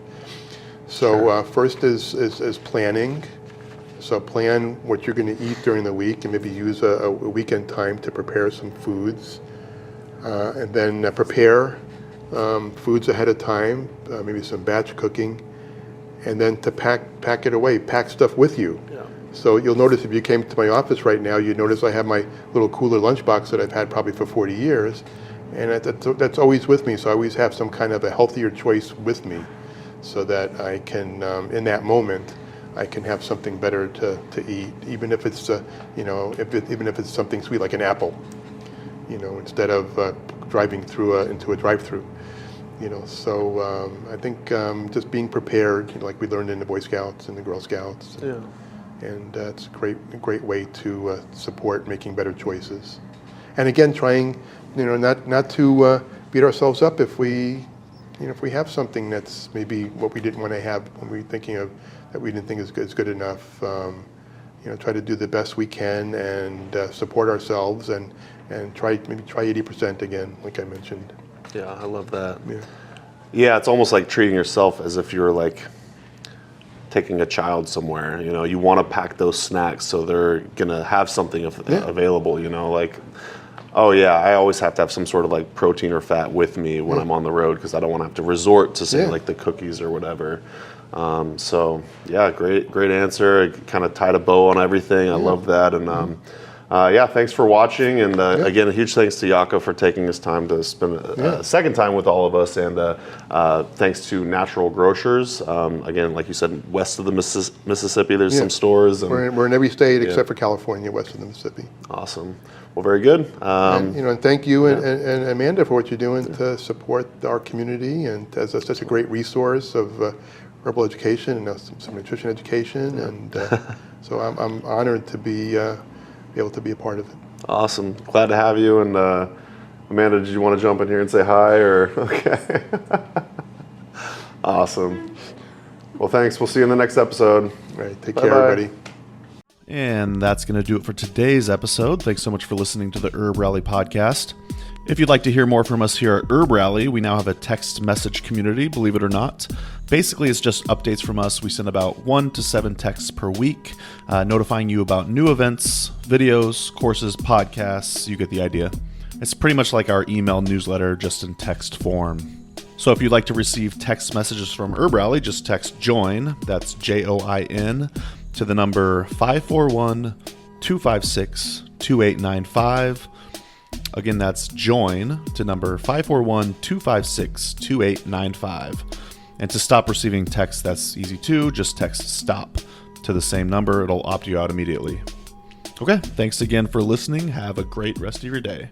S3: So first is planning. So plan what you're going to eat during the week, and maybe use a weekend time to prepare some foods. And then prepare foods ahead of time, maybe some batch cooking. And then to pack it away, pack stuff with you. Yeah. So you'll notice if you came to my office right now, you'd notice I have my little cooler lunchbox that I've had probably for 40 years. And that's always with me, so I always have some kind of a healthier choice with me. so that I can, in that moment, I can have something better to eat, even if it's, even if it's something sweet like an apple, instead of driving into a drive-through. So I think just being prepared, like we learned in the Boy Scouts and the Girl Scouts.
S4: Yeah.
S3: And it's a great way to support making better choices. And again, trying, not to beat ourselves up if we have something that's maybe what we didn't want to have when we were thinking of that we didn't think is good enough. Try to do the best we can and support ourselves and try 80% again, like I mentioned.
S4: Yeah, I love that.
S1: Yeah, it's almost like treating yourself as if you're like taking a child somewhere. You want to pack those snacks so they're gonna have something available. Like, oh yeah, I always have to have some sort of like protein or fat with me when I'm on the road because I don't want to have to resort to say like the cookies or whatever. So yeah, great answer. It kind of tied a bow on everything. I love that. And thanks for watching. And again, a huge thanks to Yaakov for taking his time to spend a second time with all of us. And thanks to Natural Grocers. Again, like you said, west of the Mississippi, there's some stores. And
S3: we're in every state except for California, west of the Mississippi.
S1: Awesome. Well, very good.
S3: And thank you and Amanda for what you're doing to support our community and as such a great resource of herbal education and some nutrition education. And so I'm honored to be able to be a part of it.
S1: Awesome. Glad to have you. And Amanda, did you want to jump in here and say hi? Or okay. Awesome. Well, thanks. We'll see you in the next episode.
S3: All right. Take care, everybody.
S5: And that's going to do it for today's episode. Thanks so much for listening to the HerbRally podcast. If you'd like to hear more from us here at HerbRally, we now have a text message community, believe it or not. Basically, it's just updates from us. We send about 1 to 7 texts per week, notifying you about new events, videos, courses, podcasts. You get the idea. It's pretty much like our email newsletter, just in text form. So if you'd like to receive text messages from HerbRally, just text JOIN, that's JOIN, to the number 541-256-2895. Again, that's JOIN to number 541-256-2895. And to stop receiving texts, that's easy too. Just text STOP to the same number. It'll opt you out immediately. Okay, thanks again for listening. Have a great rest of your day.